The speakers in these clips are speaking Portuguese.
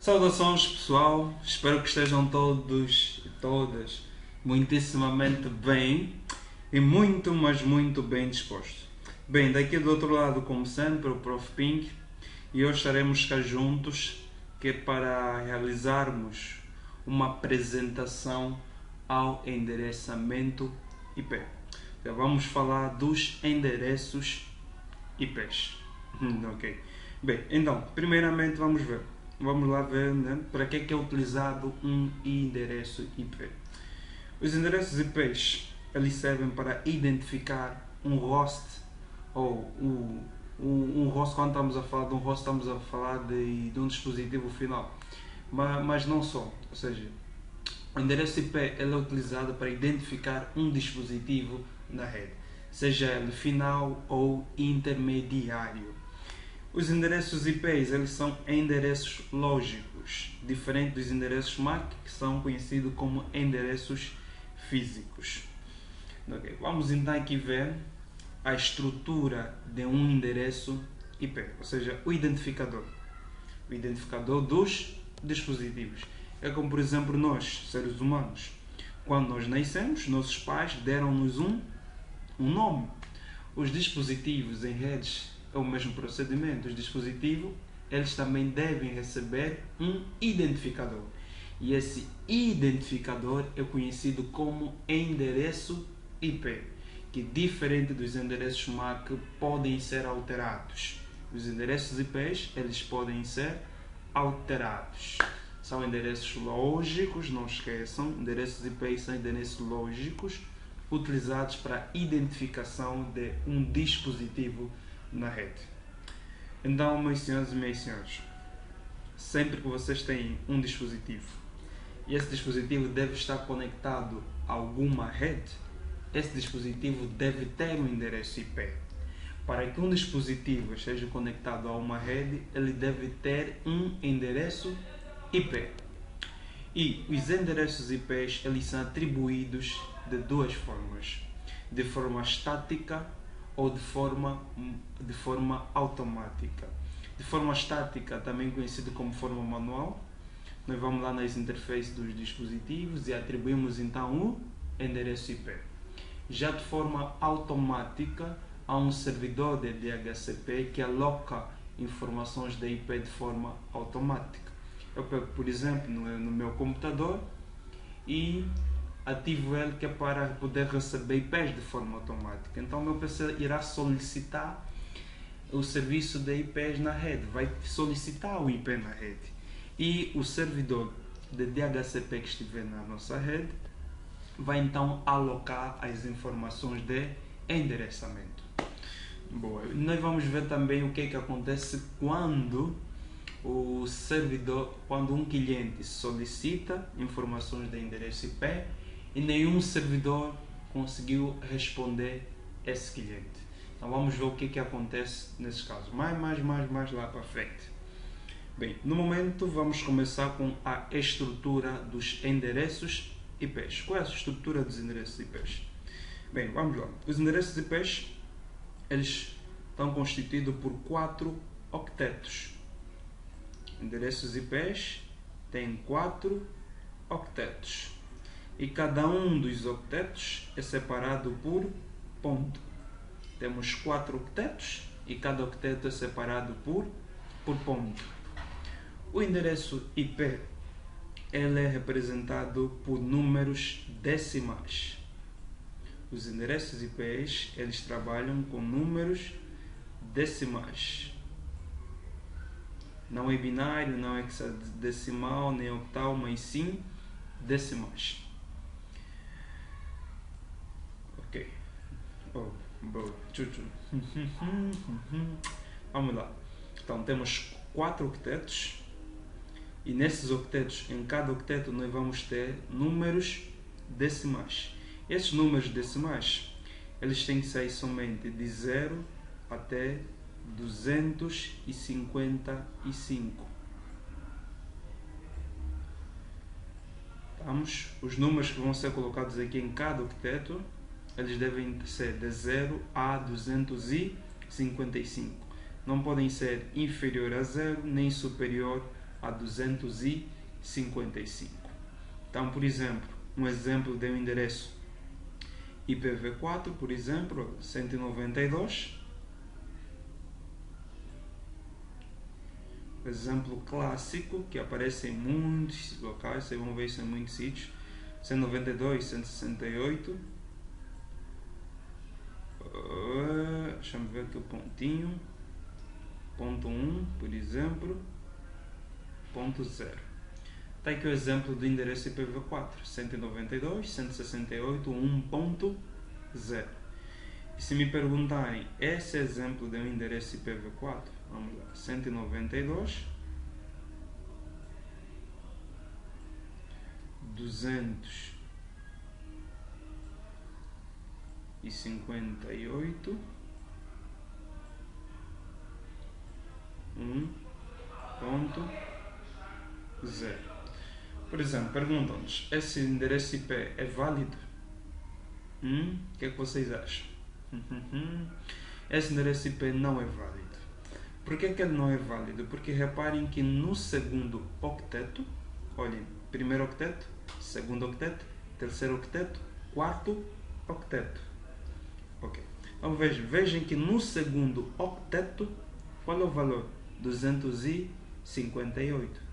Saudações pessoal, espero que estejam todos e todas muitíssimamente bem e muito, mas muito bem dispostos. Bem, daqui do outro lado, como sempre, o Prof. Pink, e hoje estaremos cá juntos que é para realizarmos uma apresentação ao endereçamento IP. Então, vamos falar dos endereços IPs. Ok. Bem, então, primeiramente vamos lá ver, né, para que é utilizado um endereço IP. Os endereços IPs eles servem para identificar um host ou um host. Quando estamos a falar de um host, estamos a falar de um dispositivo final, mas não só. Ou seja, o endereço IP ele é utilizado para identificar um dispositivo na rede, seja ele final ou intermediário. Os endereços IPs eles são endereços lógicos, diferente dos endereços MAC, que são conhecidos como endereços físicos. Okay. Vamos então aqui ver a estrutura de um endereço IP, ou seja, o identificador dos dispositivos. É como, por exemplo, nós, seres humanos, quando nós nascemos, nossos pais deram-nos um nome. Os dispositivos em redes é o mesmo procedimento. Os dispositivos eles também devem receber um identificador. E esse identificador é conhecido como endereço IP, que diferente dos endereços MAC podem ser alterados. Os endereços IPs eles podem ser alterados. São endereços lógicos, não esqueçam, endereços IPs são endereços lógicos utilizados para identificação de um dispositivo na rede. Então, meus senhores e minhas senhores, sempre que vocês têm um dispositivo e esse dispositivo deve estar conectado a alguma rede, esse dispositivo deve ter um endereço IP. Para que um dispositivo esteja conectado a uma rede, ele deve ter um endereço IP. E os endereços IPs eles são atribuídos de duas formas: de forma estática ou de forma automática. De forma estática, também conhecido como forma manual, nós vamos lá nas interfaces dos dispositivos e atribuímos então o endereço IP. Já de forma automática, há um servidor de DHCP que aloca informações da IP de forma automática. Eu pego, por exemplo, no meu computador e ativo ele que é para poder receber IPs de forma automática. Então o meu PC irá solicitar o serviço de IPs na rede, vai solicitar o IP na rede. E o servidor de DHCP que estiver na nossa rede vai então alocar as informações de endereçamento. Boa. Nós vamos ver também o que é que acontece quando o servidor, quando um cliente solicita informações de endereço IP e nenhum servidor conseguiu responder esse cliente. Então vamos ver o que acontece nesses casos. Mais lá para frente. Bem, no momento vamos começar com a estrutura dos endereços IPs. Qual é a estrutura dos endereços IPs? Bem, vamos lá. Os endereços IPs eles estão constituídos por 4 octetos. Endereços IPs têm 4 octetos. E cada um dos octetos é separado por ponto. Temos 4 octetos e cada octeto é separado por ponto. O endereço IP ele é representado por números decimais. Os endereços IPs eles trabalham com números decimais. Não é binário, não é hexadecimal, nem octal, mas sim decimais. Ok. Boa. Vamos lá. Então temos 4 octetos. E nesses octetos, em cada octeto, nós vamos ter números decimais. Esses números decimais, eles têm que sair somente de 0 até 255. Os números que vão ser colocados aqui em cada octeto, eles devem ser de 0 a 255. Não podem ser inferior a 0, nem superior a 255. Então, por exemplo, um exemplo de um endereço IPv4, por exemplo, 192. Exemplo clássico que aparece em muitos locais, vocês vão ver isso em muitos sítios. 192, 168. Deixa-me ver aqui o pontinho. Ponto 1, por exemplo. Ponto 0. Está aqui o exemplo do endereço IPv4. 192, 168, 1.0. E se me perguntarem, esse exemplo de um endereço IPv4, vamos lá, 192, 258, 1.0. Por exemplo, perguntam-nos, esse endereço IP é válido? O que é que vocês acham? Esse endereço IP não é válido. Por que ele não é válido? Porque reparem que no segundo octeto, olhem, primeiro octeto, segundo octeto, terceiro octeto, quarto octeto. Ok. Então vejam que no segundo octeto, qual é o valor? 258.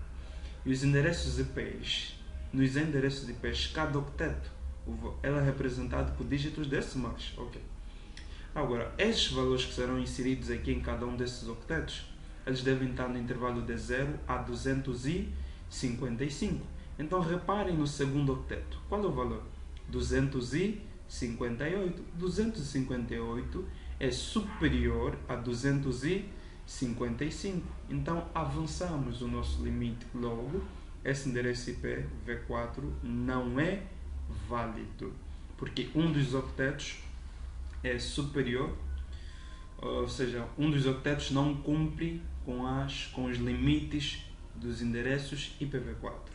E os endereços IPs, nos endereços IPs, cada octeto, ela é representado por dígitos decimais. Ok. Agora, estes valores que serão inseridos aqui em cada um desses octetos, eles devem estar no intervalo de 0 a 255. Então, reparem no segundo octeto. Qual é o valor? 258. 258 é superior a 255. Então, avançamos o nosso limite. Logo, esse endereço IPv4 não é válido, porque um dos octetos é superior, ou seja, um dos octetos não cumpre com os limites dos endereços IPv4.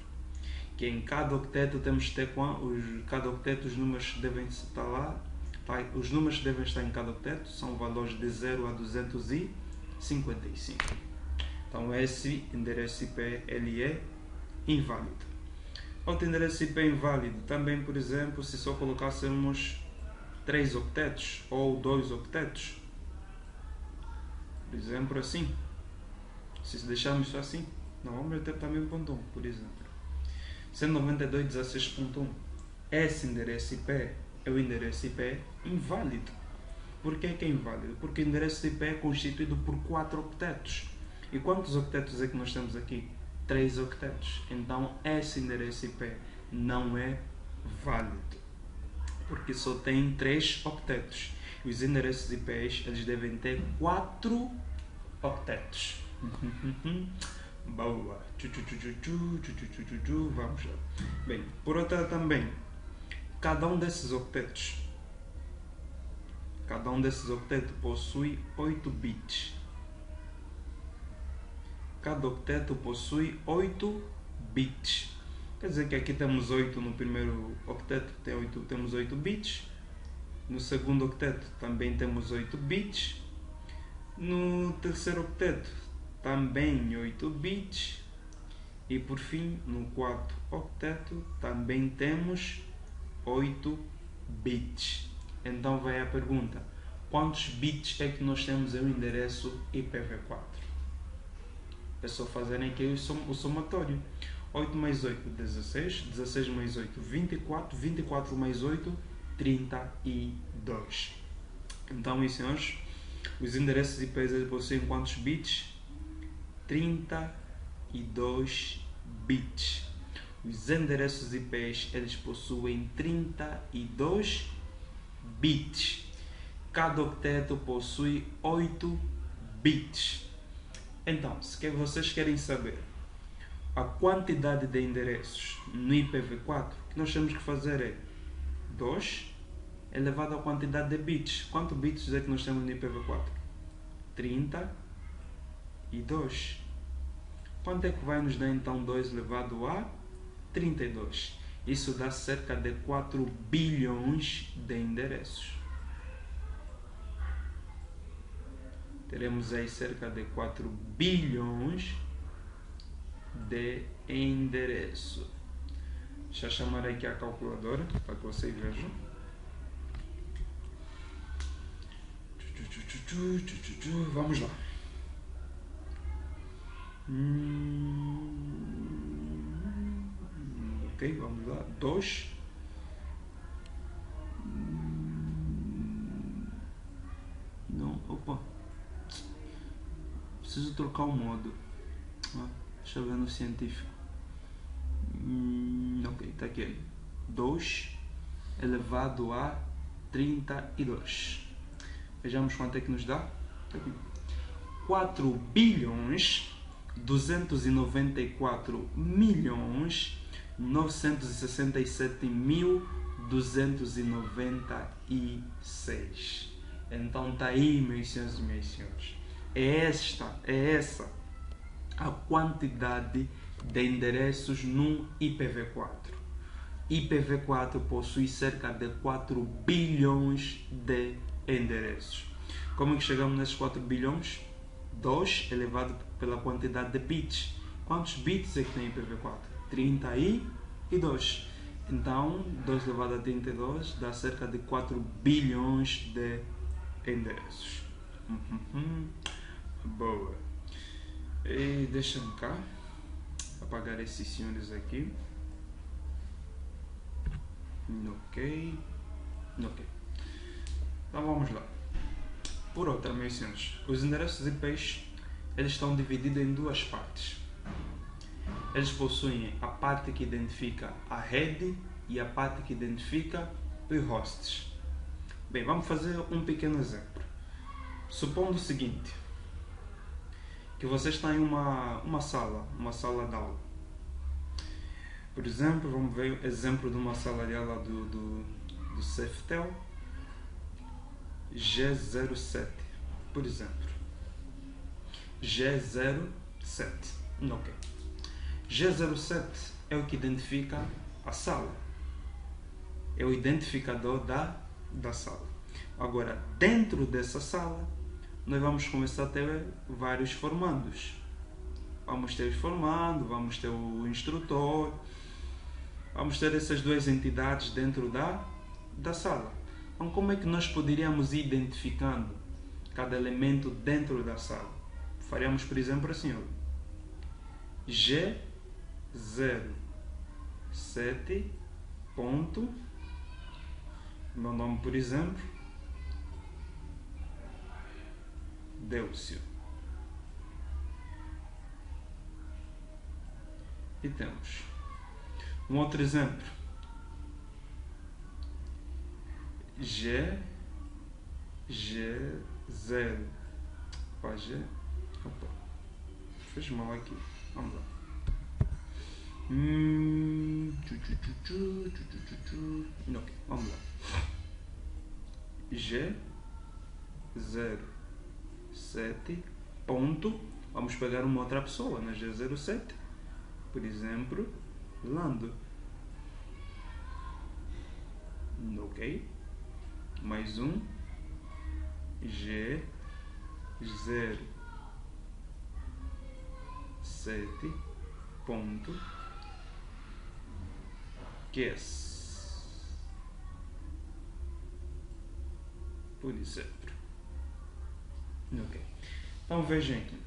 Que em cada octeto temos que ter cada octeto os números devem estar lá, os números que devem estar em cada octeto são valores de 0 a 255. Então esse endereço IP ele é inválido. Outro endereço IP inválido também, por exemplo, se só colocássemos 3 octetos ou 2 octetos, por exemplo, assim, se deixarmos só assim, não, vamos meter também o ponto 1, por exemplo, 192.16.1, esse endereço IP é o endereço IP inválido. Por que é inválido? Porque o endereço IP é constituído por 4 octetos. E quantos octetos é que nós temos aqui? 3 octetos. Então, esse endereço IP não é válido, porque só tem 3 octetos. E os endereços IPs eles devem ter 4 octetos. Boa. Vamos lá. Bem, por outra também, cada um desses octetos possui 8 bits. Cada octeto possui 8 bits. Quer dizer que aqui temos 8 no primeiro octeto, temos 8 bits. No segundo octeto também temos 8 bits. No terceiro octeto também 8 bits. E por fim, no quarto octeto também temos 8 bits. Então vai a pergunta: quantos bits é que nós temos em um endereço IPv4? É só fazerem aqui o somatório. 8 mais 8, 16. 16 mais 8, 24. 24 mais 8, 32. Então, meus senhores, os endereços IPs possuem quantos bits? 32 bits. Os endereços IPs eles possuem 32 bits. Cada octeto possui 8 bits. Então, se vocês querem saber a quantidade de endereços no IPv4, o que nós temos que fazer é 2 elevado à quantidade de bits. Quantos bits é que nós temos no IPv4? 32. Quanto é que vai nos dar então 2 elevado a 32? Isso dá cerca de 4 bilhões de endereços. Teremos aí cerca de 4 bilhões de de endereço. Deixa eu chamar aqui a calculadora para que vocês vejam. Vamos lá. Ok, vamos lá. 2. Não, opa. Preciso trocar o modo. Deixa eu ver no científico. Ok, está aqui. 2 elevado a 32. Vejamos quanto é que nos dá. Tá aqui. 4 bilhões 294 milhões 967 mil 296. Então está aí, meus senhores e minhas senhores. É essa a quantidade de endereços num IPv4. IPv4 possui cerca de 4 bilhões de endereços. Como é que chegamos nesses 4 bilhões? 2 elevado pela quantidade de bits. Quantos bits é que tem IPv4? 32. Então, 2 elevado a 32 dá cerca de 4 bilhões de endereços. Boa. E deixa-me cá apagar esses senhores aqui. Ok. Então vamos lá. Por outra, meus senhores, os endereços IPs eles estão divididos em duas partes. Eles possuem a parte que identifica a rede e a parte que identifica os hosts. Bem, vamos fazer um pequeno exemplo. Supondo o seguinte, que você está em uma sala de aula. Por exemplo, vamos ver o exemplo de uma sala de aula do Ceftel G07, por exemplo. G07. Ok. G07 é o que identifica a sala. É o identificador da sala. Agora, dentro dessa sala, nós vamos começar a ter vários formandos. Vamos ter os formandos, vamos ter o instrutor, vamos ter essas duas entidades dentro da sala. Então, como é que nós poderíamos ir identificando cada elemento dentro da sala? Faríamos, por exemplo, assim, G07 ponto, meu nome, por exemplo, Deucio. E temos um outro exemplo. G0. Opa, fez mal aqui. Vamos lá. Ok, vamos lá. G07 ponto. Vamos pegar uma outra pessoa na G07. Por exemplo, Lando. Ok. Mais um. G07 ponto. Guess. Por exemplo. Ok. Então vejam aqui.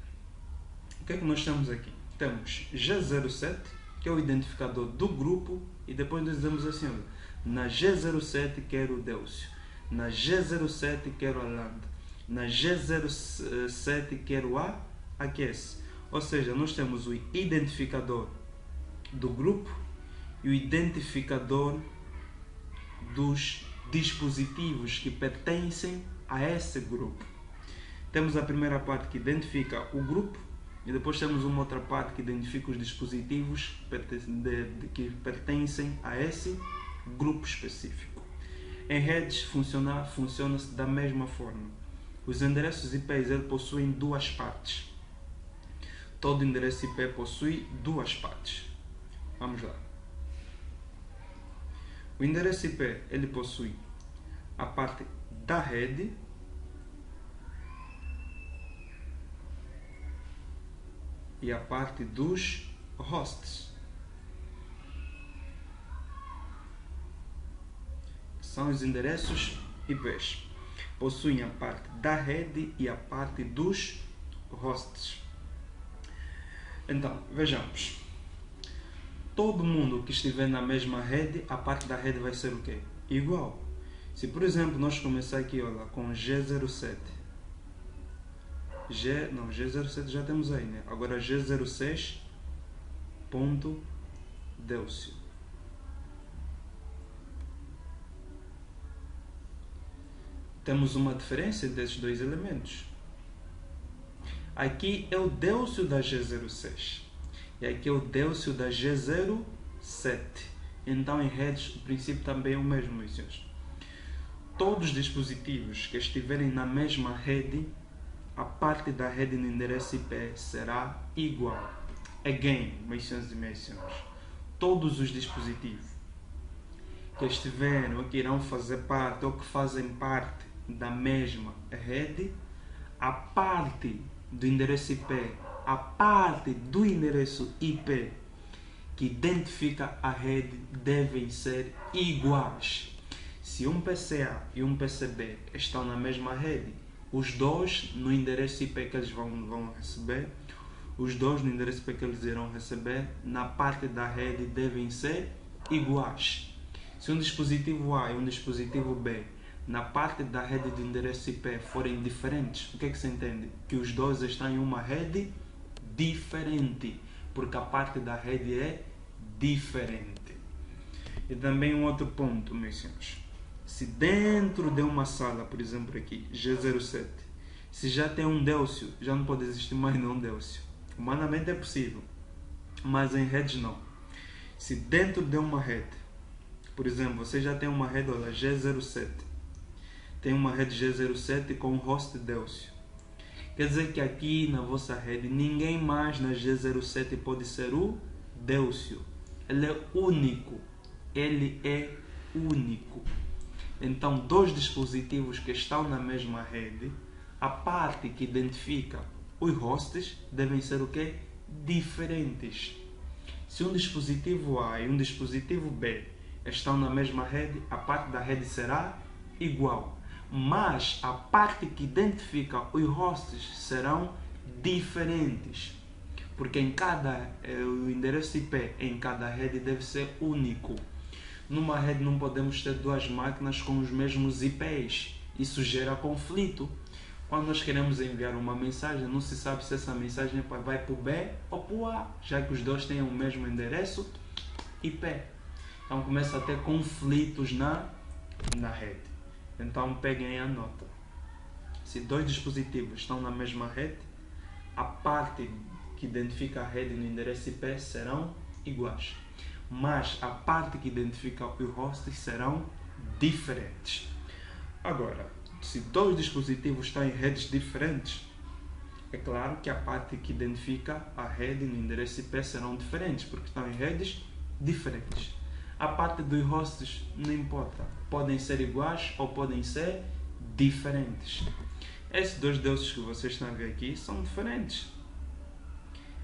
O que é que nós temos aqui? Temos G07, que é o identificador do grupo, e depois nós dizemos assim, olha, na G07 quero o Deucio, na G07 quero a Lando, na G07 quero a Aquece. Ou seja, nós temos o identificador do grupo e o identificador dos dispositivos que pertencem a esse grupo. Temos a primeira parte que identifica o grupo e depois temos uma outra parte que identifica os dispositivos que pertencem a esse grupo específico. Em redes funciona-se da mesma forma. Os endereços IPs possuem duas partes. Todo endereço IP possui duas partes. Vamos lá. O endereço IP possui a parte da rede e a parte dos hosts. São os endereços IPs. Possuem a parte da rede e a parte dos hosts. Então, vejamos. Todo mundo que estiver na mesma rede, a parte da rede vai ser o quê? Igual. Se, por exemplo, nós começar aqui, olha, com G07. G07 já temos aí, né? Agora G06.Delcio. Temos uma diferença entre esses dois elementos. Aqui é o Delcio da G06 e aqui é o Delcio da G07. Então, em redes, o princípio também é o mesmo, meus senhores. Todos os dispositivos que estiverem na mesma rede, a parte da rede no endereço IP será igual. Again, meus senhores e meus senhores, todos os dispositivos que estiverem ou que irão fazer parte ou que fazem parte da mesma rede, a parte do endereço IP, a parte do endereço IP que identifica a rede devem ser iguais. Se um PCA e um PCB estão na mesma rede, os dois no endereço IP que eles vão receber, os dois no endereço IP que eles irão receber, na parte da rede devem ser iguais. Se um dispositivo A e um dispositivo B na parte da rede de endereço IP forem diferentes, o que é que se entende? Que os dois estão em uma rede diferente, porque a parte da rede é diferente. E também um outro ponto, meus senhores. Se dentro de uma sala, por exemplo aqui, G07, se já tem um Delcio, já não pode existir mais nenhum Delcio. Humanamente é possível, mas em redes não. Se dentro de uma rede, por exemplo, você já tem uma rede, olha, G07, tem uma rede G07 com host Delcio. Quer dizer que aqui na vossa rede, ninguém mais na G07 pode ser o Delcio. Ele é único. Ele é único. Então, dois dispositivos que estão na mesma rede, a parte que identifica os hosts devem ser o quê? Diferentes. Se um dispositivo A e um dispositivo B estão na mesma rede, a parte da rede será igual. Mas a parte que identifica os hosts serão diferentes. Porque o endereço IP em cada rede deve ser único. Numa rede não podemos ter duas máquinas com os mesmos IPs. Isso gera conflito. Quando nós queremos enviar uma mensagem, não se sabe se essa mensagem vai para o B ou para o A, já que os dois têm o mesmo endereço IP. Então começa a ter conflitos na rede. Então peguem a nota. Se dois dispositivos estão na mesma rede, a parte que identifica a rede no endereço IP serão iguais. Mas a parte que identifica os hosts serão diferentes. Agora, se dois dispositivos estão em redes diferentes, é claro que a parte que identifica a rede no endereço IP serão diferentes, porque estão em redes diferentes. A parte dos hosts não importa, podem ser iguais ou podem ser diferentes. Esses dois Delcios que vocês estão a ver aqui são diferentes.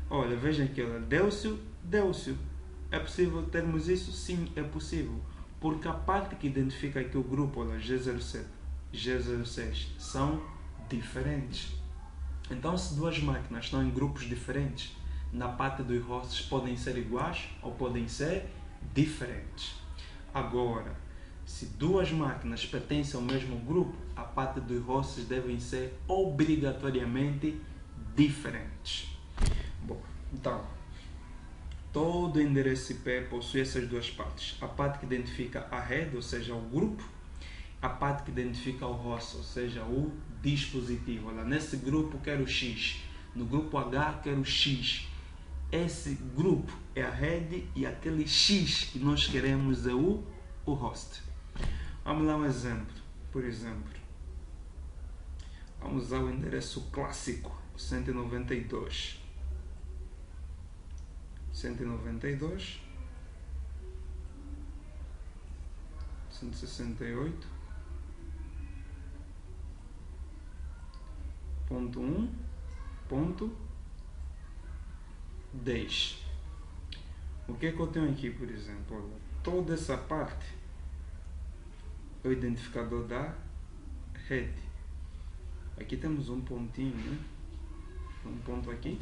Olha, vejam aqui, Delcio, Delcio. É possível termos isso? Sim, é possível. Porque a parte que identifica aqui o grupo, olha, G07, G06, são diferentes. Então, se duas máquinas estão em grupos diferentes, na parte dos hosts podem ser iguais ou podem ser diferentes. Agora, se duas máquinas pertencem ao mesmo grupo, a parte dos hosts devem ser obrigatoriamente diferentes. Bom, então, todo endereço IP possui essas duas partes. A parte que identifica a rede, ou seja, o grupo, a parte que identifica o host, ou seja, o dispositivo. Olha, nesse grupo quero X, no grupo H quero X. Esse grupo é a rede e aquele X que nós queremos é o host. Vamos lá um exemplo. Por exemplo, vamos usar o endereço clássico, 192. 192, 168, ponto 1, ponto 10. O que é que eu tenho aqui, por exemplo? Olha, toda essa parte é o identificador da rede. Aqui temos um pontinho, né? Um ponto aqui.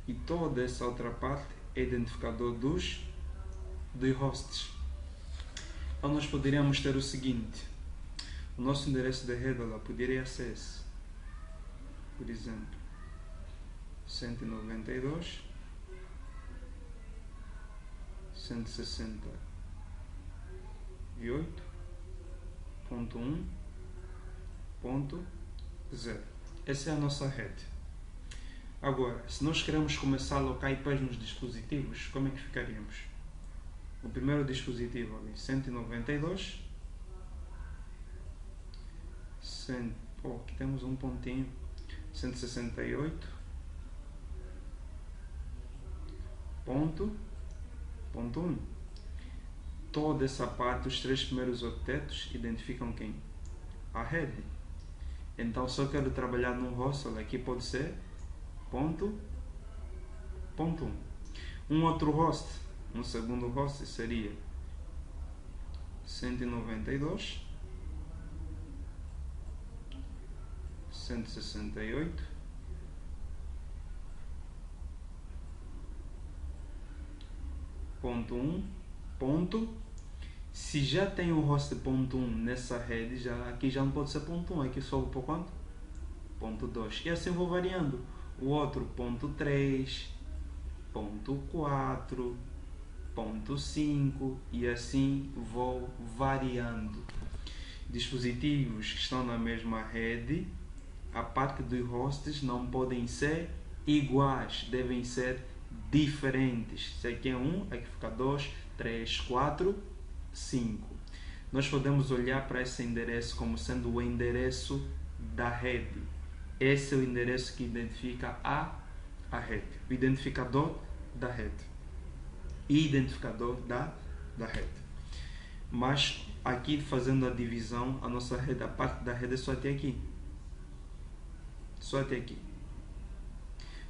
E toda essa outra parte é identificador dos hosts. Então nós poderíamos ter o seguinte: o nosso endereço de rede lá poderia ser esse, por exemplo, 192.168.1.0. Essa é a nossa rede. Agora, se nós queremos começar a alocar IPs nos dispositivos, como é que ficaríamos? O primeiro dispositivo ali, 192. Aqui temos um pontinho. 168.1. Toda essa parte, os 3 primeiros octetos, identificam quem? A rede. Então, se eu quero trabalhar num host, aqui pode ser ponto 1. Um outro host, um segundo host seria 192, 168, ponto. Se já tem o host ponto 1 nessa rede, aqui já não pode ser ponto 1, aqui sobe para quanto? Ponto 2. E assim vou variando. O outro ponto 3, ponto 4, ponto 5 e assim vou variando. Dispositivos que estão na mesma rede, a parte dos hosts não podem ser iguais, devem ser diferentes. Se aqui é 1, aqui fica 2, 3, 4, 5. Nós podemos olhar para esse endereço como sendo o endereço da rede. Esse é o endereço que identifica a rede. O identificador da rede. Identificador da rede. Mas aqui, fazendo a divisão, a nossa rede, a parte da rede é só até aqui. Só até aqui.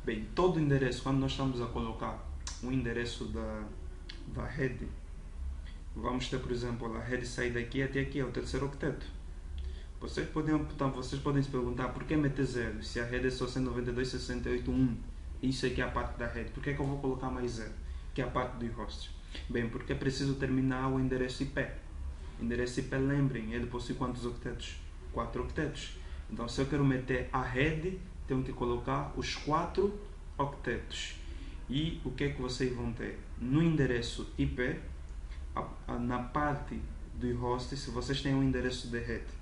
Bem, todo endereço, quando nós estamos a colocar um endereço da rede, vamos ter, por exemplo, a rede sair daqui até aqui, é o terceiro octeto. Vocês podem se perguntar por que meter 0 se a rede é só 192.168.1. Isso aqui é a parte da rede. Por que eu vou colocar mais 0? Que é a parte dos hosts. Bem, porque é preciso terminar o endereço IP. O endereço IP, lembrem, ele possui quantos octetos? 4 octetos. Então, se eu quero meter a rede, tenho que colocar os 4 octetos. E o que é que vocês vão ter? No endereço IP, na parte do host, se vocês têm um endereço de rede,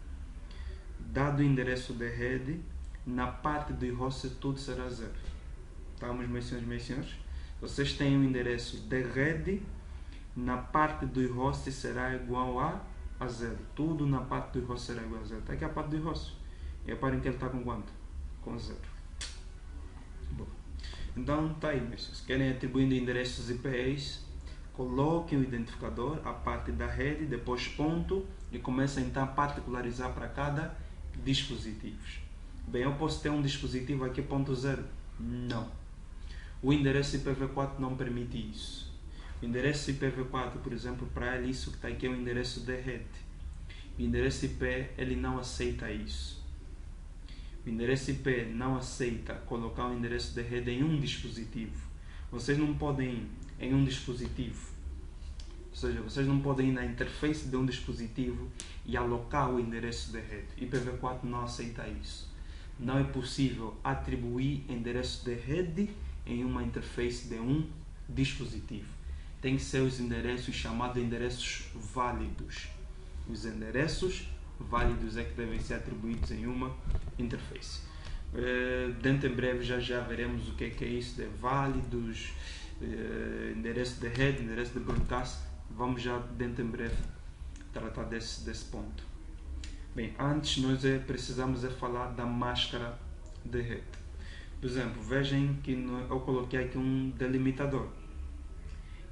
dado o endereço de rede, na parte do host tudo será 0. Estamos, meus senhores? Vocês têm um endereço de rede, na parte do host será igual a 0. Tudo na parte do host será igual a 0. Está aqui a parte do host. E reparem que ele está com quanto? Com 0. Bom, então está aí, meus senhores. Querem atribuindo endereços IPs, coloquem o identificador, a parte da rede, depois ponto, e comecem então a particularizar para cada dispositivo. Bem, eu posso ter um dispositivo aqui ponto 0? Não. O endereço IPv4 não permite isso. O endereço IPv4, por exemplo, para ele, isso que está aqui é um endereço de rede. O endereço IP, ele não aceita isso. O endereço IP não aceita colocar o endereço de rede em um dispositivo. Vocês não podem ir em um dispositivo. Ou seja, vocês não podem ir na interface de um dispositivo e alocar o endereço de rede. IPv4 não aceita isso. Não é possível atribuir endereço de rede em uma interface de um dispositivo. Tem que ser os endereços chamados endereços válidos. Os endereços válidos é que devem ser atribuídos em uma interface. Dentro em breve já veremos o que é isso de válidos, endereço de rede, endereço de broadcast. Vamos já dentro em breve tratar desse ponto. Bem, antes nós precisamos falar da máscara de rede. Por exemplo, vejam que eu coloquei aqui um delimitador.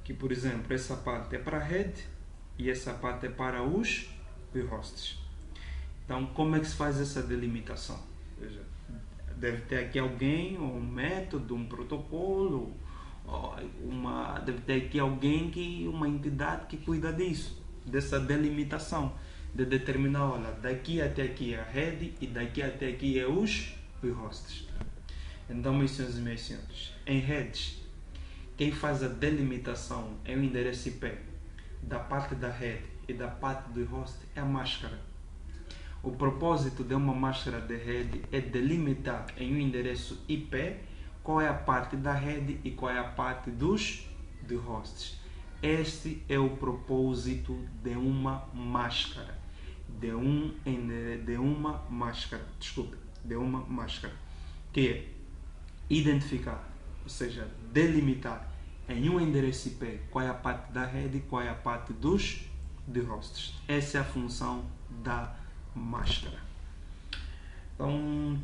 Que, por exemplo, essa parte é para a rede e essa parte é para os hosts. Então, como é que se faz essa delimitação? Veja, deve ter aqui alguém, ou um método, um protocolo, deve ter aqui uma entidade que cuida disso, dessa delimitação, de determinar, olha, daqui até aqui é a rede e daqui até aqui é os hosts. Então, meus senhores e meus senhores, em redes, quem faz a delimitação é o endereço IP da parte da rede e da parte do host é a máscara. O propósito de uma máscara de rede é delimitar em um endereço IP qual é a parte da rede e qual é a parte dos hosts. Este é o propósito de uma máscara. De uma máscara, que é identificar, ou seja, delimitar em um endereço IP qual é a parte da rede e qual é a parte dos hosts. Essa é a função da máscara. Então,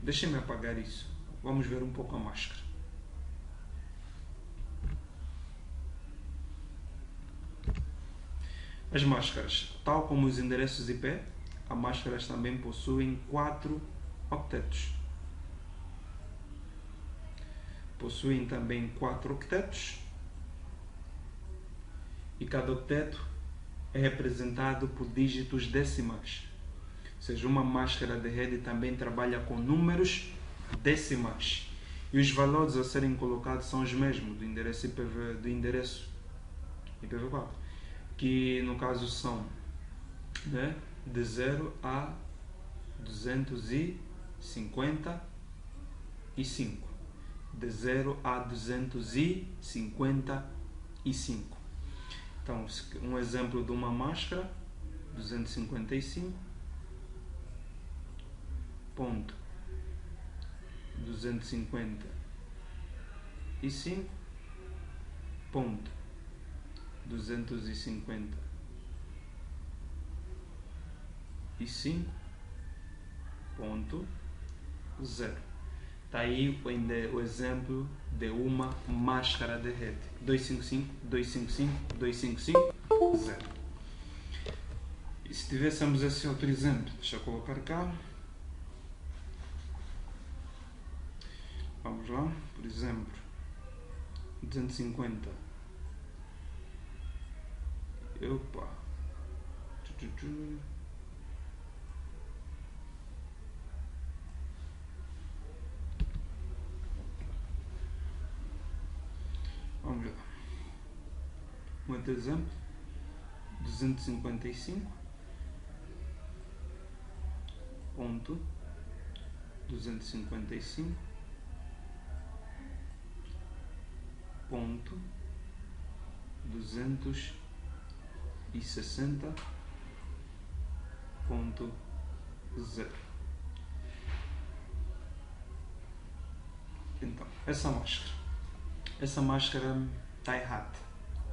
deixem-me apagar isso. Vamos ver um pouco a máscara. As máscaras, tal como os endereços IP, as máscaras também possuem 4 octetos. Possuem também 4 octetos e cada octeto é representado por dígitos decimais. Ou seja, uma máscara de rede também trabalha com números decimais. E os valores a serem colocados são os mesmos do endereço IPv4, que no caso são, né, de 0 a 255. De 0 a 255. Então, um exemplo de uma máscara, 255.255.255.0. Está aí o exemplo de uma máscara de rede. 255.255.255.0. E se tivéssemos esse outro exemplo, deixa eu colocar cá. Vamos lá, por exemplo, 250. Opa. Vamos lá. Um outro exemplo, 255.260.0. Então, essa máscara está errada,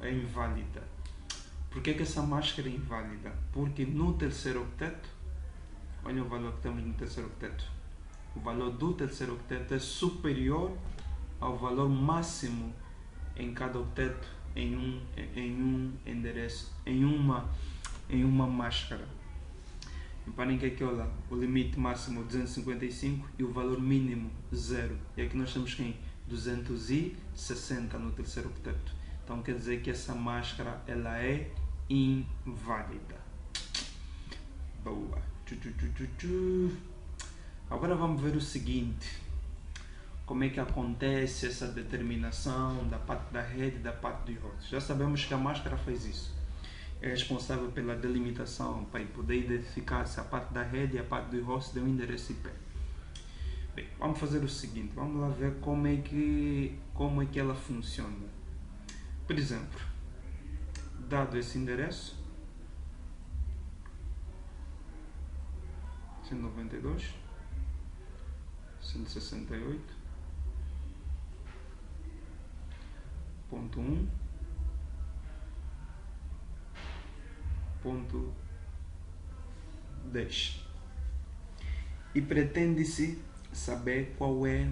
é inválida. Por que essa máscara é inválida? Porque no terceiro octeto, olha o valor que temos no terceiro octeto. O valor do terceiro octeto é superior ao valor máximo em cada octeto em um endereço, em uma máscara. Reparem que aqui, olha, o limite máximo é 255 e o valor mínimo 0. E aqui nós temos quem? 260 no terceiro octeto. Então quer dizer que essa máscara ela é inválida. Boa. Agora vamos ver o seguinte. Como é que acontece essa determinação da parte da rede e da parte do host? Já sabemos que a máscara faz isso. É responsável pela delimitação para poder identificar se a parte da rede e a parte do host deu um endereço IP. Bem, vamos fazer o seguinte, vamos lá ver como é que ela funciona. Por exemplo, dado esse endereço, 192.168.10 e pretende-se saber qual é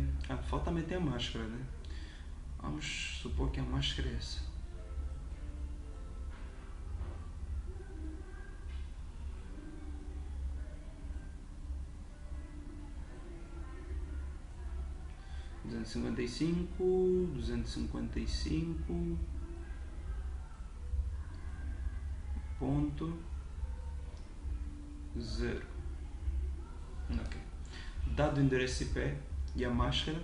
falta meter a máscara, né? Vamos supor que a máscara é essa. 255, 255 ponto 0. Okay. Dado o endereço IP e a máscara,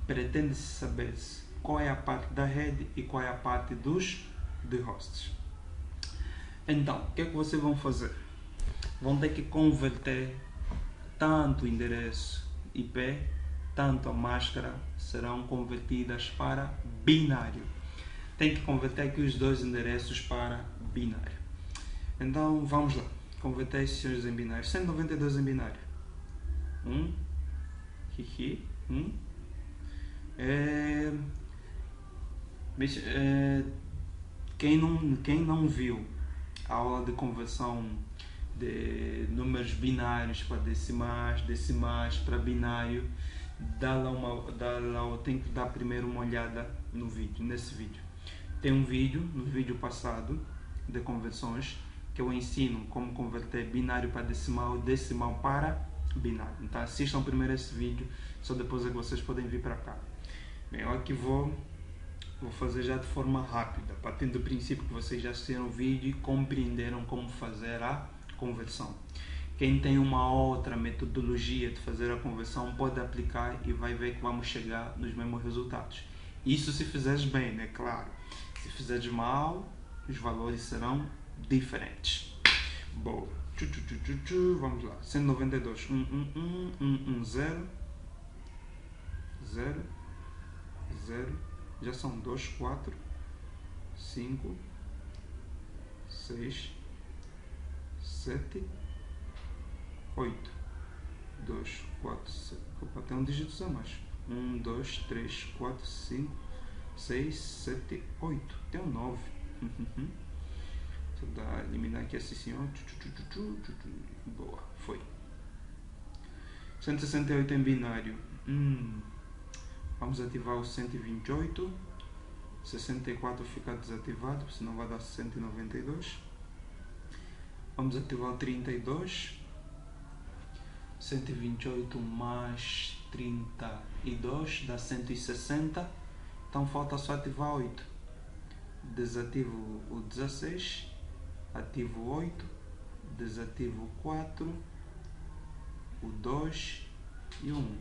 pretende-se saber qual é a parte da rede e qual é a parte de hosts. Então, o que é que vocês vão fazer? Vão ter que converter tanto o endereço IP, tanto a máscara serão convertidas para binário. Tem que converter aqui os dois endereços para binário. Então, vamos lá. Converter esses senhores em binário. 192 em binário. 1. Quem não viu a aula de conversão de números binários para decimais para binário, tem que dar primeiro uma olhada no vídeo, nesse vídeo. Tem um vídeo, no vídeo passado, de conversões, que eu ensino como converter binário para decimal, decimal para binário. Então assistam primeiro esse vídeo, só depois é que vocês podem vir para cá. Bem, eu aqui vou fazer já de forma rápida, partindo do princípio que vocês já assistiram o vídeo e compreenderam como fazer a conversão. Quem tem uma outra metodologia de fazer a conversão pode aplicar e vai ver que vamos chegar nos mesmos resultados. Isso se fizeres bem, né? Claro. Se fizeres mal, os valores serão diferentes. Boa. Vamos lá. 192. 0. 0. 0. Já são 2, 4, 5, 6, 7, 8. 2, 4, 7. Opa, tem um dígito a mais. 1, 2, 3, 4, 5, 6, 7, 8. Tem um 9. Deixa eu eliminar aqui esse senhor. Boa, foi. 168 em binário. Vamos ativar o 128. 64 fica desativado, senão vai dar 192. Vamos ativar o 32. 128 mais 32 dá 160. Então falta só ativar 8. Desativo o 16. Ativo o 8. Desativo o 4. O 2 e o 1.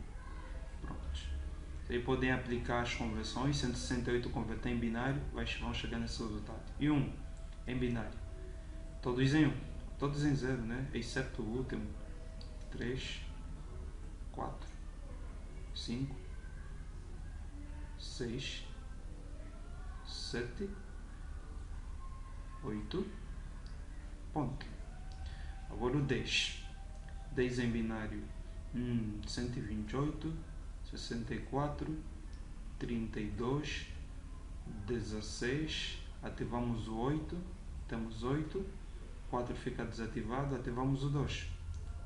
Pronto. Aí podem aplicar as conversões. 168 converter em binário, vão chegar nesse resultado. E 1 em binário. Todos em 1. Todos em 0, né? Exceto o último. 3, 4, 5, 6, 7, 8. Ponto. Agora o 10. 10 em binário. 128. 64, 32, 16, ativamos o 8, temos 8, 4 fica desativado, ativamos o 2,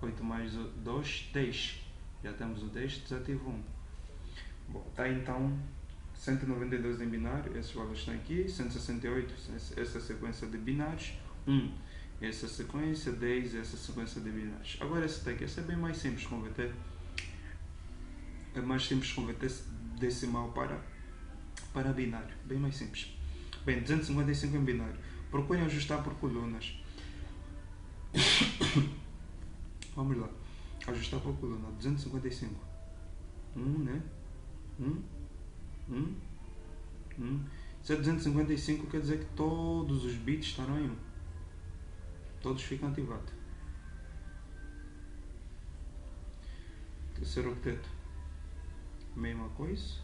8 mais 2, 10, já temos o 10, desativo 1. Bom, tá então 192 em binário, esses valores estão aqui, 168, essa sequência de binários, 1, essa sequência, 10, essa sequência de binários. Agora esse daqui, esse é bem mais simples de converter. É mais simples converter decimal para binário. Bem mais simples. Bem, 255 em binário. Procurem ajustar por colunas. Vamos lá. Ajustar por coluna. 255. 1, né? 1. Se é 255, quer dizer que todos os bits estarão em 1. Todos ficam ativados. Terceiro octeto. Mesma coisa.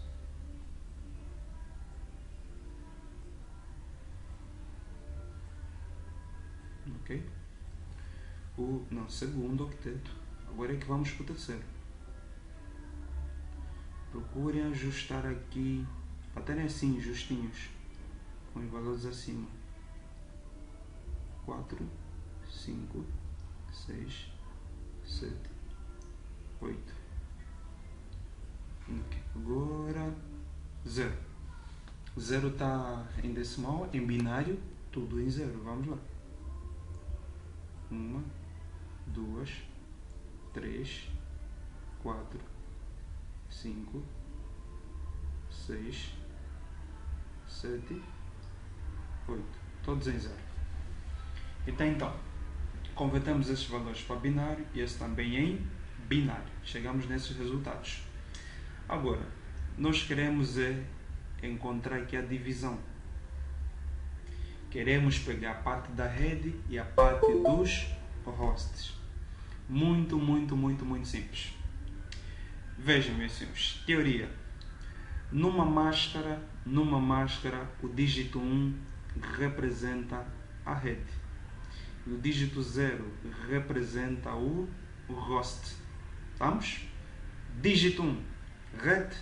Ok. Segundo octeto. Agora é que vamos para o terceiro. Procurem ajustar aqui, até assim, justinhos, com os valores acima. 4, 5, 6, 7, 8. Okay. Agora 0. 0 está em decimal, em binário, tudo em 0. Vamos lá. 1, 2, 3, 4, 5, 6, 7, 8. Todos em 0. Então, convertemos esses valores para binário e esse também em binário. Chegamos nesses resultados. Agora, nós queremos encontrar aqui a divisão. Queremos pegar a parte da rede e a parte dos hosts. Muito simples. Vejam, meus senhores, teoria. Numa máscara, o dígito 1 representa a rede. E o dígito 0 representa o host. Vamos? Dígito 1, rede.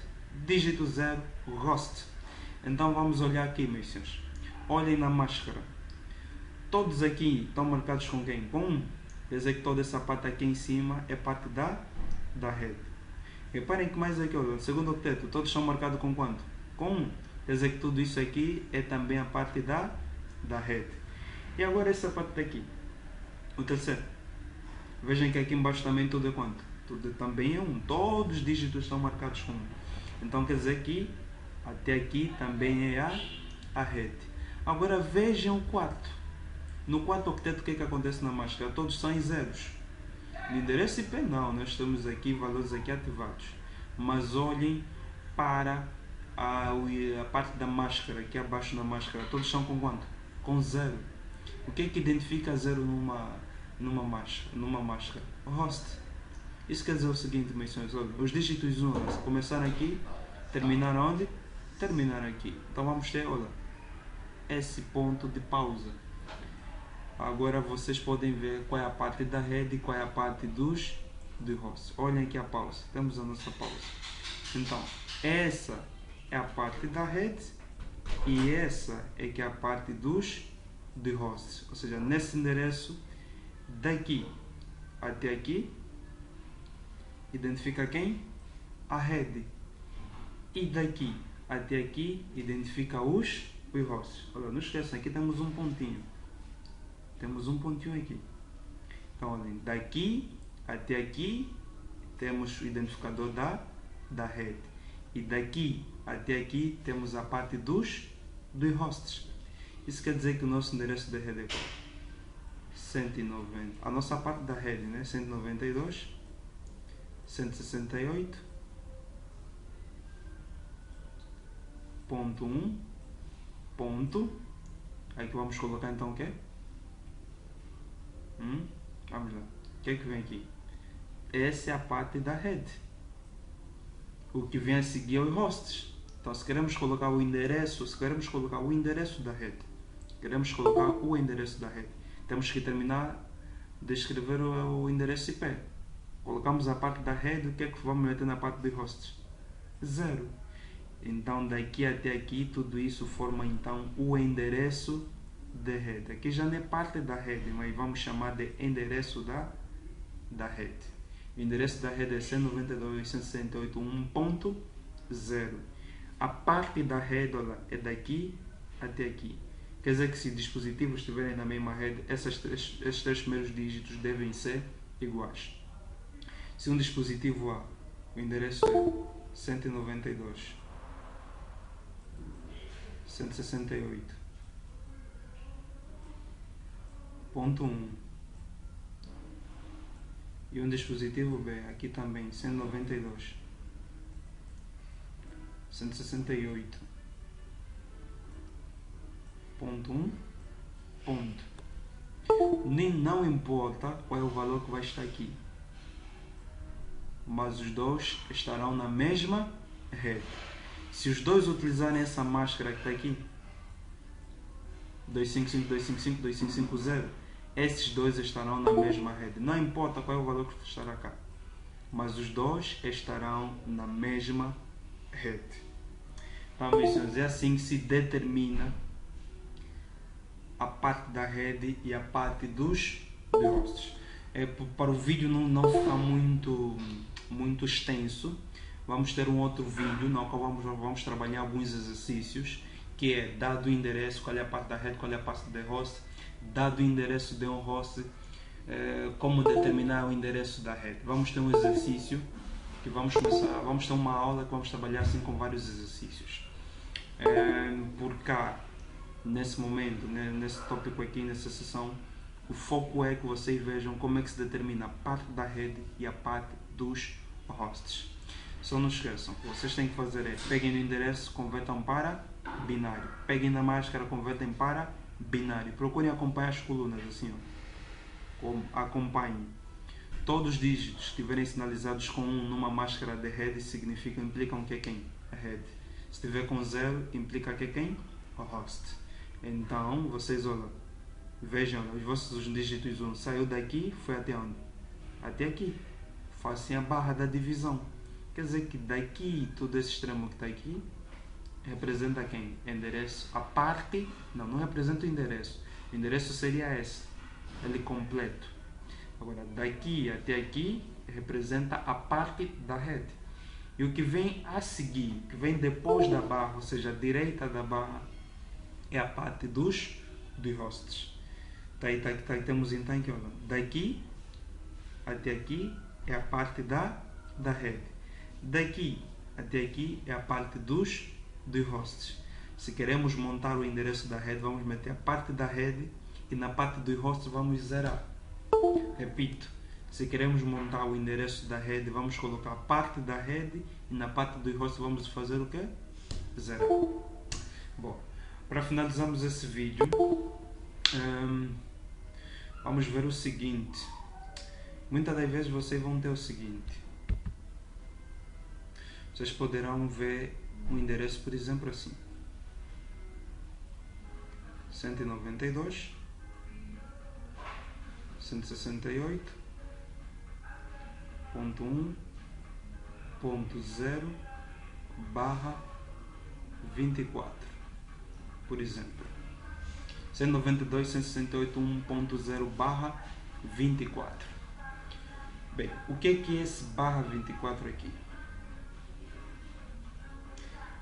Dígito 0, host. Então vamos olhar aqui, meus senhores. Olhem na máscara. Todos aqui estão marcados com quem? Com 1. Quer dizer que toda essa parte aqui em cima é parte da rede. Reparem que mais aqui, olha, segundo octeto, todos são marcados com quanto? Com 1. Quer dizer que tudo isso aqui é também a parte da rede. E agora essa parte daqui, o terceiro. Vejam que aqui embaixo também tudo é quanto? Tudo também é 1. Todos os dígitos estão marcados com 1. Então quer dizer que até aqui também é a rede. Agora vejam o quarto. No quarto octeto, o que acontece na máscara? Todos são em zeros. No endereço IP não, nós temos aqui valores aqui ativados. Mas olhem para a parte da máscara, aqui abaixo na máscara, todos são com quanto? Com 0. O que identifica 0 numa máscara? O host. Isso quer dizer o seguinte, meus senhores, olha, os dígitos 1 começaram aqui, terminaram onde? Terminaram aqui. Então vamos ter, olha, esse ponto de pausa. Agora vocês podem ver qual é a parte da rede e qual é a parte dos hosts. Olhem aqui a pausa. Temos a nossa pausa. Então, essa é a parte da rede e essa é que é a parte dos hosts. Ou seja, nesse endereço, daqui até aqui, identifica quem? A rede. E daqui até aqui, identifica os hosts. Olha, não esqueçam, aqui temos um pontinho. Temos um pontinho aqui. Então, olhem, daqui até aqui temos o identificador da rede. E daqui até aqui temos a parte dos hosts. Isso quer dizer que o nosso endereço da rede é qual? 190. A nossa parte da rede, né? 192, 168, ponto 1, ponto. Aqui vamos colocar então o quê? Vamos lá. O que é que vem aqui? Essa é a parte da rede. O que vem a seguir é os hosts. Então, se queremos colocar o endereço, da rede, temos que terminar de escrever o endereço IP. Colocamos a parte da rede, o que é que vamos meter na parte de hosts? 0. Então, daqui até aqui, tudo isso forma então o endereço de rede. Aqui já não é parte da rede, mas vamos chamar de endereço da rede. O endereço da rede é 192.168.1.0. A parte da rede, olha, é daqui até aqui. Quer dizer que se dispositivos estiverem na mesma rede, esses três primeiros dígitos devem ser iguais. Se um dispositivo A, o endereço é 192.168.1 e um dispositivo B, aqui também 192.168.1 ponto. Nem não importa qual é o valor que vai estar aqui, mas os dois estarão na mesma rede. Se os dois utilizarem essa máscara que está aqui, 255.255.250, esses dois estarão na mesma rede. Não importa qual é o valor que estará cá, mas os dois estarão na mesma rede. Então, meus senhores, é assim que se determina a parte da rede e a parte dos hosts. Para o vídeo não ficar muito extenso, vamos ter um outro vídeo no qual vamos trabalhar alguns exercícios, que é dado o endereço, qual é a parte da rede, qual é a parte de host, dado o endereço de um host, como determinar o endereço da rede. Vamos ter um exercício que vamos ter uma aula que vamos trabalhar assim com vários exercícios. Por cá, nesse momento, né, nesse tópico aqui, nessa sessão, o foco é que vocês vejam como é que se determina a parte da rede e a parte dos hosts. Só não esqueçam, o que vocês têm que fazer é peguem no endereço, convertam para binário. Peguem na máscara, convertem para binário. Procurem acompanhar as colunas assim, ó. Acompanhem. Todos os dígitos que estiverem sinalizados com 1 numa máscara de rede implicam que é quem? A rede. Se estiver com 0, implica que é quem? O host. Então, vocês olha, vejam, os dígitos 1 saiu daqui, foi até onde? Até aqui. Façam a barra da divisão. Quer dizer que daqui, todo esse extremo que está aqui, representa quem? Endereço. A parte, não representa o endereço. O endereço seria esse, ele completo. Agora, daqui até aqui, representa a parte da rede. E o que vem a seguir, que vem depois da barra, ou seja, a direita da barra, é a parte dos hosts. Temos então aqui, olha, daqui até aqui é a parte da rede. Daqui até aqui é a parte dos hosts. Se queremos montar o endereço da rede, vamos meter a parte da rede e na parte dos hosts vamos zerar. Repito, se queremos montar o endereço da rede, vamos colocar a parte da rede e na parte dos hosts vamos fazer o quê? Zerar. Bom, para finalizarmos esse vídeo, vamos ver o seguinte. Muitas das vezes vocês vão ter o seguinte. Vocês poderão ver o endereço, por exemplo, assim: 192, 168.1.0/24, por exemplo. 192.168.1.0/24. Bem, o que é esse /24 aqui?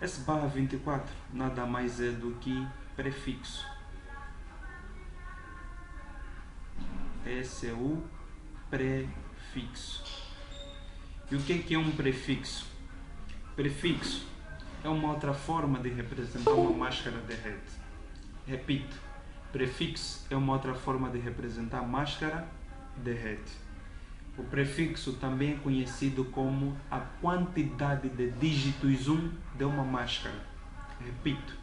Esse /24 nada mais é do que prefixo. Esse é o prefixo. E o que é um prefixo? Prefixo é uma outra forma de representar uma máscara de rede. Repito, prefixo é uma outra forma de representar a máscara de rede. O prefixo também é conhecido como a quantidade de dígitos 1 de uma máscara. Repito,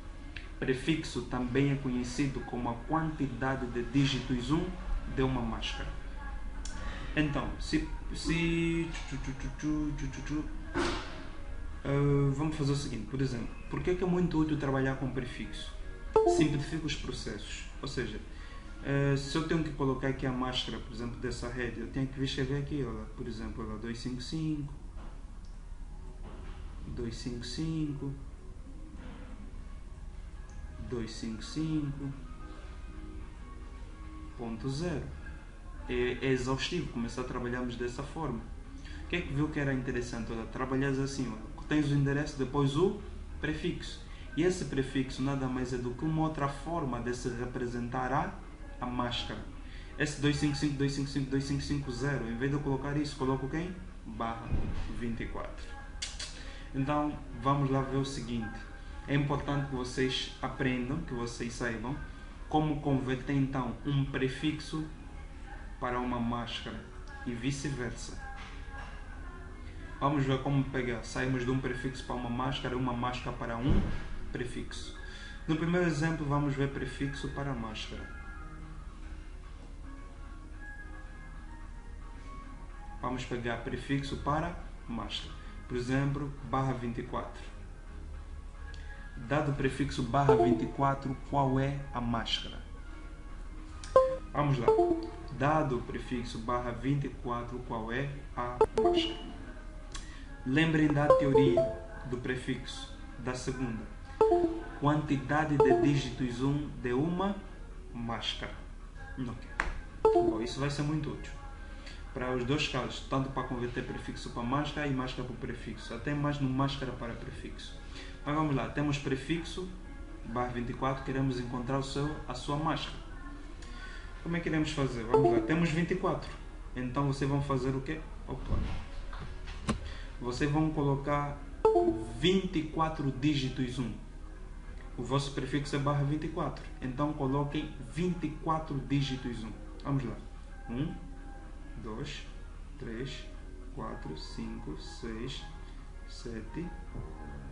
prefixo também é conhecido como a quantidade de dígitos 1 de uma máscara. Então, vamos fazer o seguinte, por exemplo, por que é muito útil trabalhar com prefixo? Simplifica os processos, ou seja, se eu tenho que colocar aqui a máscara, por exemplo, dessa rede, eu tenho que escrever aqui, olha, por exemplo, olha, 255, 255, 255.0. É exaustivo começar a trabalharmos dessa forma. O que é que viu que era interessante? Olha, trabalhas assim, olha, tens o endereço, depois o prefixo. E esse prefixo nada mais é do que uma outra forma de se representar a máscara. Esse 255, 255, 2550, em vez de eu colocar isso, coloco quem? /24. Então, vamos lá ver o seguinte. É importante que vocês aprendam, que vocês saibam como converter então um prefixo para uma máscara e vice-versa. Vamos ver como pegar. Saímos de um prefixo para uma máscara para um prefixo. No primeiro exemplo, vamos ver prefixo para máscara. Vamos pegar prefixo para máscara. Por exemplo, /24. Dado o prefixo /24, qual é a máscara? Vamos lá. Dado o prefixo /24, qual é a máscara? Lembrem da teoria do prefixo, da segunda. Quantidade de dígitos 1 de uma máscara. Okay. Bom, isso vai ser muito útil para os dois casos, tanto para converter prefixo para máscara e máscara para prefixo, até mais no máscara para prefixo. Mas vamos lá, temos prefixo /24, queremos encontrar a sua máscara. Como é que iremos fazer? Vamos lá, temos 24, então vocês vão fazer o quê? Opa. vocês vão colocar 24 dígitos 1. O vosso prefixo é barra 24. Então coloquem 24 dígitos 1. Vamos lá. 1, 2, 3, 4, 5, 6, 7,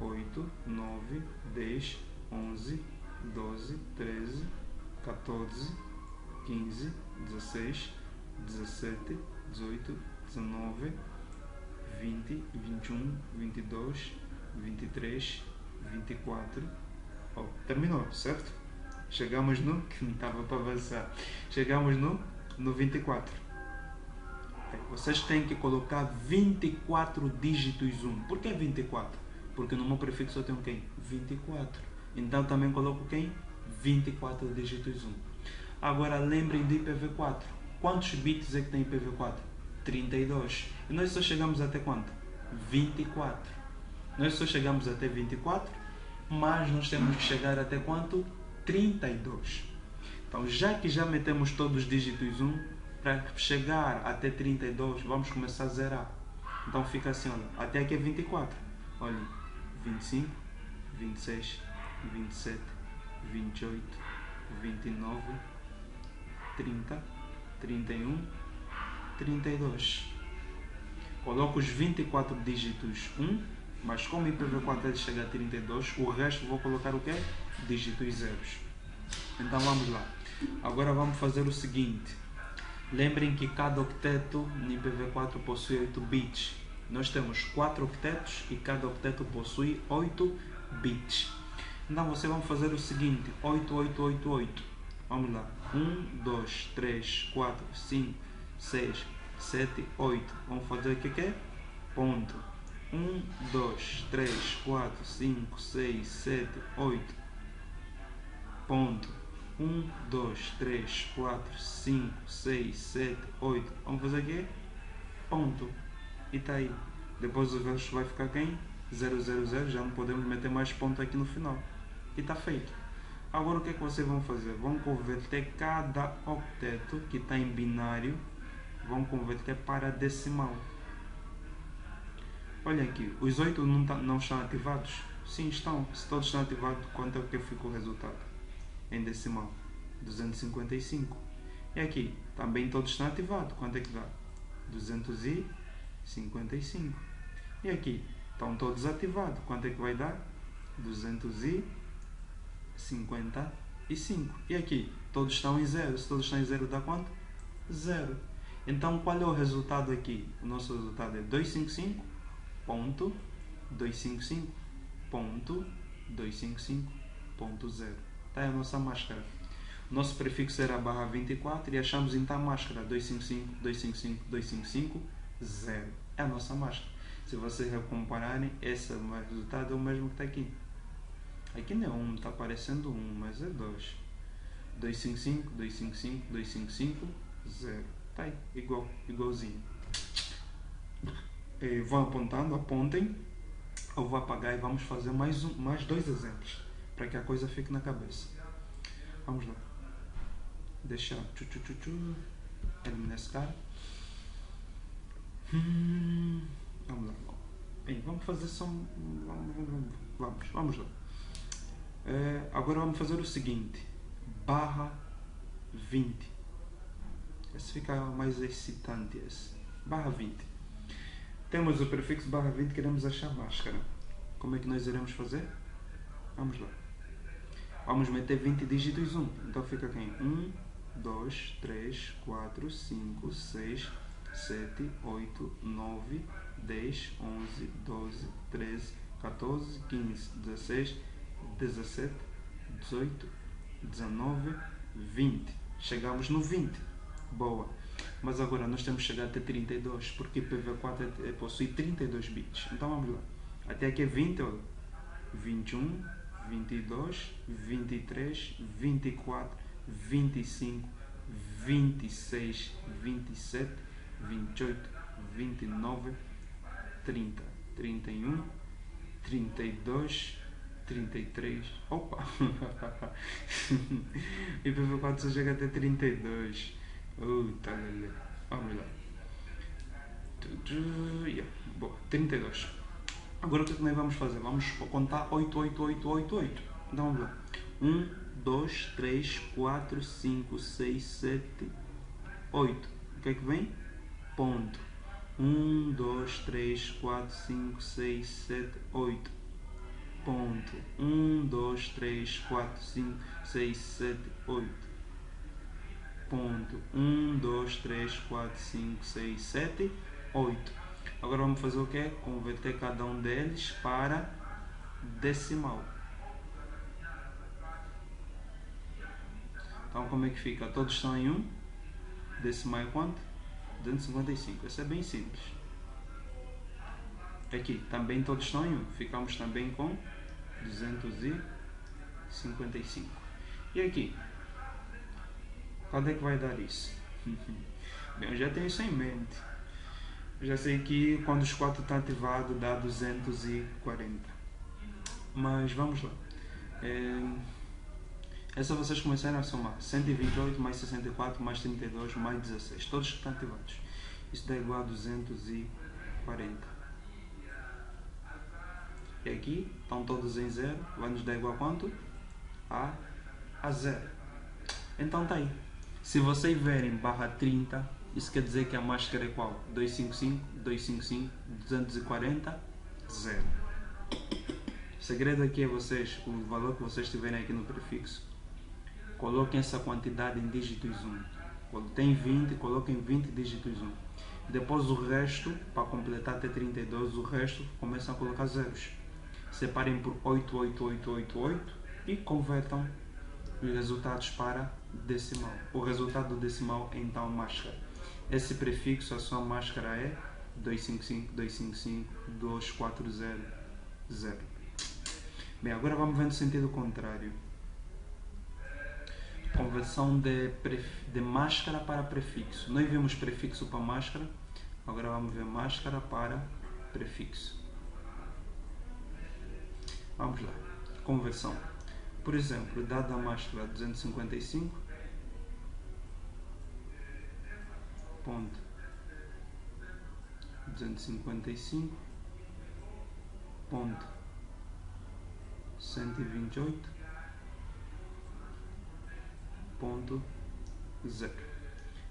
8, 9, 10, 11, 12, 13, 14, 15, 16, 17, 18, 19, 20, 21, 22, 23, 24. Oh, terminou, certo? Chegamos no... que não estava para avançar. Chegamos no 24. Vocês têm que colocar 24 dígitos 1. Por que 24? Porque no meu prefixo eu tenho quem? 24. Então também coloco quem? 24 dígitos 1. Agora lembrem de IPv4. Quantos bits é que tem IPv4? 32. E nós só chegamos até quanto? 24. Nós só chegamos até 24, mas nós temos que chegar até quanto? 32. Então, já que já metemos todos os dígitos 1, para chegar até 32, vamos começar a zerar. Então fica assim, olha, até aqui é 24. Olha, 25, 26, 27, 28, 29, 30, 31, 32. Coloco os 24 dígitos 1, mas como IPv4 ele chega a 32, o resto vou colocar o quê? Dígitos zeros. Então vamos lá. Agora vamos fazer o seguinte. Lembrem que cada octeto no IPv4 possui 8 bits. Nós temos 4 octetos e cada octeto possui 8 bits. Então vocês vão fazer o seguinte. 8, 8, 8, 8. Vamos lá. 1, 2, 3, 4, 5, 6, 7, 8. Vamos fazer o que é? Ponto. 1, 2, 3, 4, 5, 6, 7, 8. Ponto. 1, 2, 3, 4, 5, 6, 7, 8. Vamos fazer o quê? Ponto. E está aí. Depois o resto vai ficar quem? 0, 0, 0. Já não podemos meter mais ponto aqui no final. E está feito. Agora o que é que vocês vão fazer? Vão converter cada octeto que está em binário. Vão converter para decimal. Olha aqui. Os 8 não estão ativados? Sim, estão. Se todos estão ativados, quanto é que fica o resultado? Em decimal, 255. E aqui, também todos estão ativados. Quanto é que dá? 255. E aqui, estão todos ativados. Quanto é que vai dar? 255. E aqui, todos estão em 0. Se todos estão em 0, dá quanto? 0. Então, qual é o resultado aqui? O nosso resultado é 255.255.255.0. Tá aí a nossa máscara. O nosso prefixo era barra 24 e achamos então a máscara 255.255.255.0. É a nossa máscara. Se vocês compararem, esse resultado é o mesmo que está aqui. Aqui não é 1, está parecendo 1, mas é 2. 255.255.255.0. Tá aí, igualzinho. Vão apontando, apontem. Eu vou apagar e vamos fazer mais 2 exemplos, para que a coisa fique na cabeça. Vamos lá. Deixar. Eliminar esse cara. Vamos lá. Bem, vamos fazer só. Vamos lá. Agora vamos fazer o seguinte. Barra 20. Esse fica mais excitante. Barra 20. Temos o prefixo barra 20, queremos achar máscara. Como é que nós iremos fazer? Vamos lá. Vamos meter 20 dígitos 1. Então fica quem? 1, 2, 3, 4, 5, 6, 7, 8, 9, 10, 11, 12, 13, 14, 15, 16, 17, 18, 19, 20. Chegamos no 20. Boa. Mas agora nós temos que chegar até 32, porque IPv4 possui 32 bits. Então vamos lá. Até aqui é 20, olha. 21, 22, 23, 24, 25, 26, 27, 28, 29, 30, 31, 32, 33. Opa! IPv4 só chega até 32. Tá, galera. Vamos lá. Boa, 32. Agora o que é que nós vamos fazer? Vamos contar 8, 8, 8, 8, 8. Então vamos lá. 1, 2, 3, 4, 5, 6, 7, 8. O que é que vem? Ponto. 1, 2, 3, 4, 5, 6, 7, 8. Ponto. 1, 2, 3, 4, 5, 6, 7, 8. Ponto. 1, 2, 3, 4, 5, 6, 7, 8. Agora vamos fazer o quê? Converter cada um deles para decimal. Então como é que fica? Todos estão em 1. Decimal é quanto? 255. Isso é bem simples. Aqui também todos estão em 1. Ficamos também com 255. E aqui? Quando é que vai dar isso? Bem, eu já tenho isso em mente. Eu já sei que quando os 4 estão ativados dá 240. Mas vamos lá. É só vocês começarem a somar. 128 mais 64 mais 32 mais 16. Todos estão ativados. Isso dá igual a 240. E aqui estão todos em 0. Vai nos dar igual a quanto? A 0. Então está aí. Se vocês verem barra 30, isso quer dizer que a máscara é qual? 255, 255, 240, 0. O segredo aqui é vocês, o valor que vocês tiverem aqui no prefixo, coloquem essa quantidade em dígitos 1. Quando tem 20, coloquem 20 dígitos 1. Depois o resto, para completar até 32, o resto começam a colocar zeros. Separem por 8, 8, 8, 8, 8 e convertam os resultados para decimal. O resultado do decimal é então máscara. Esse prefixo, a sua máscara é 255, 255, 240, 0. Bem, agora vamos ver no sentido contrário. Conversão de máscara para prefixo. Nós vimos prefixo para máscara, agora vamos ver máscara para prefixo. Vamos lá. Conversão. Por exemplo, dada a máscara 255, ponto 255, ponto 128, ponto 0.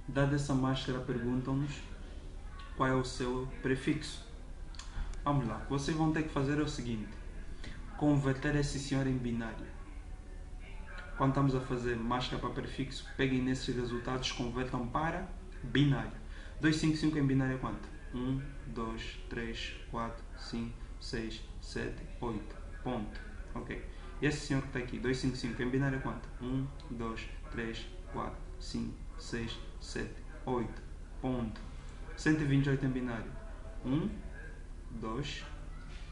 Dada essa máscara, perguntam-nos qual é o seu prefixo. Vamos lá. O que vocês vão ter que fazer é o seguinte: converter esse senhor em binário. Quando estamos a fazer máscara para prefixo, peguem nesses resultados, convertam para binário. 255 em binário é quanto? 1, 2, 3, 4, 5, 6, 7, 8. Ponto. Ok. E esse senhor que está aqui, 255 em binário é quanto? 1, 2, 3, 4, 5, 6, 7, 8. Ponto. 128 em binário. 1, 2,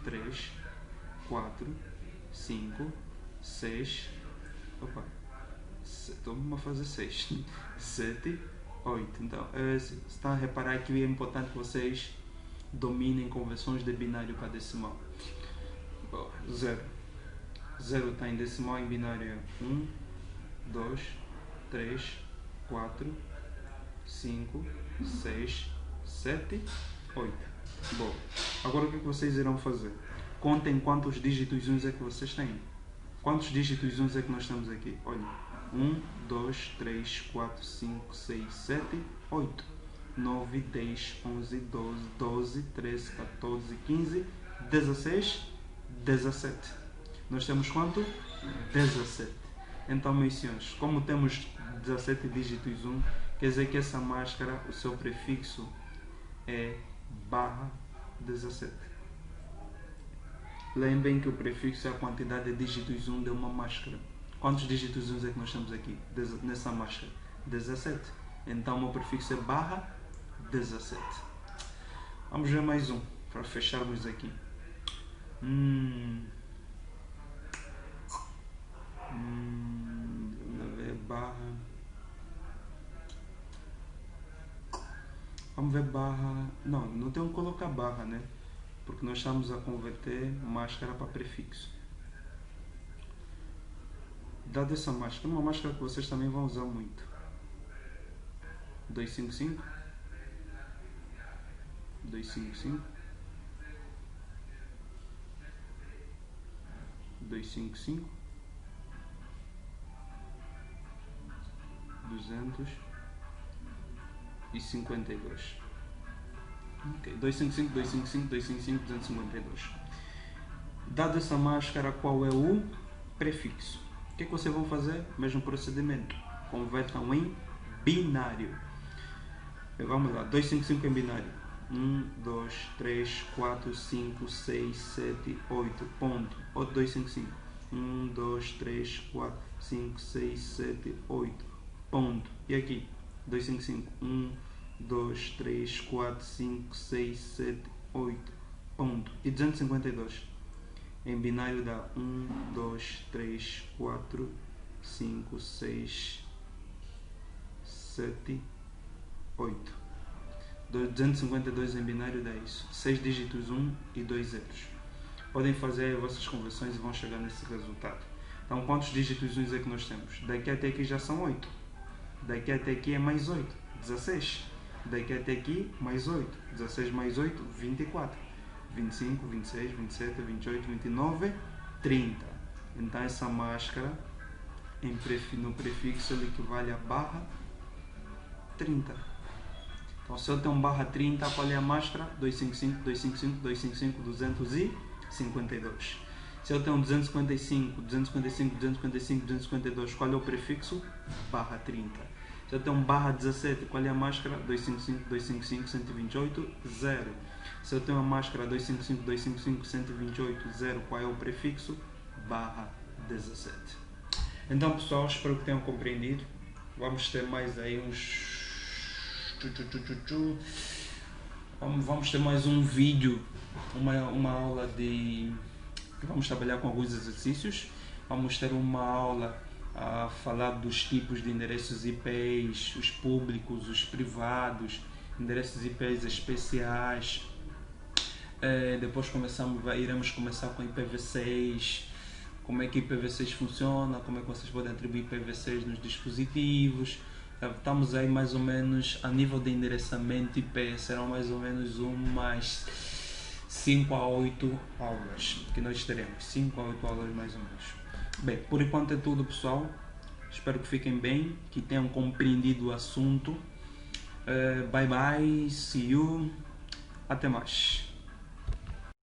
3, 4, 5, 6. Opa, estou-me a fazer 6, 7, 8. Então, está a reparar que é importante que vocês dominem conversões de binário para decimal. 0. 0 está em decimal, em binário é 1, 2, 3, 4, 5, 6, 7, 8. Bom, agora o que vocês irão fazer? Contem quantos dígitos 1 é que vocês têm. Quantos dígitos 1 é que nós temos aqui? Olha, 1, 2, 3, 4, 5, 6, 7, 8, 9, 10, 11, 12, 12, 13, 14, 15, 16, 17. Nós temos quanto? 17. Então, meus senhores, como temos 17 dígitos 1, quer dizer que essa máscara, o seu prefixo é barra 17. Lembrem que o prefixo é a quantidade de dígitos 1 de uma máscara. Quantos dígitos 1 é que nós temos aqui nessa máscara? 17. Então o meu prefixo é barra 17. Vamos ver mais um, para fecharmos aqui. Vamos ver barra. Vamos ver barra. Não tem que colocar barra, né? Porque nós estamos a converter máscara para prefixo. Dada essa máscara, uma máscara que vocês também vão usar muito. 255, 255, 255, 252. Ok, 255, 255, 255, 252. Dada essa máscara, qual é o prefixo? O que é que vocês vão fazer? Mesmo procedimento. Convertam em binário. Vamos lá, 255 em binário. 1, 2, 3, 4, 5, 6, 7, 8. Ponto. Outro 255. 1, 2, 3, 4, 5, 6, 7, 8. Ponto. E aqui? 255. 1, 2, 3, 4, 5, 6, 7, 8. Ponto. E 252. Em binário dá 1, 2, 3, 4, 5, 6, 7, 8. 252 em binário dá isso. 6 dígitos, 1 e 2 zeros. Podem fazer as vossas conversões e vão chegar nesse resultado. Então, quantos dígitos 1 é que nós temos? Daqui até aqui já são 8. Daqui até aqui é mais 8, 16. Daqui até aqui, mais 8. 16 mais 8, 24. 25, 26, 27, 28, 29, 30. Então, essa máscara no prefixo ele equivale a barra 30. Então, se eu tenho barra 30, qual é a máscara? 255, 255, 255, 252. Se eu tenho 255, 255, 255, 252, qual é o prefixo? Barra 30. Se eu tenho barra 17, qual é a máscara? 255, 255, 128, 0. Se eu tenho a máscara 255, 255, 128, 0, qual é o prefixo? Barra 17. Então, pessoal, espero que tenham compreendido. Vamos ter mais aí uns... Vamos ter mais um vídeo, uma aula de... Vamos trabalhar com alguns exercícios. Vamos ter uma aula a falar dos tipos de endereços IPs, os públicos, os privados, endereços IPs especiais. Depois iremos começar com IPv6, como é que IPv6 funciona, como é que vocês podem atribuir IPv6 nos dispositivos. Estamos aí mais ou menos a nível de endereçamento IP, serão mais ou menos umas 5 a 8 aulas que nós teremos, 5 a 8 aulas mais ou menos. Bem, por enquanto é tudo, pessoal. Espero que fiquem bem, que tenham compreendido o assunto. Bye bye, see you, até mais.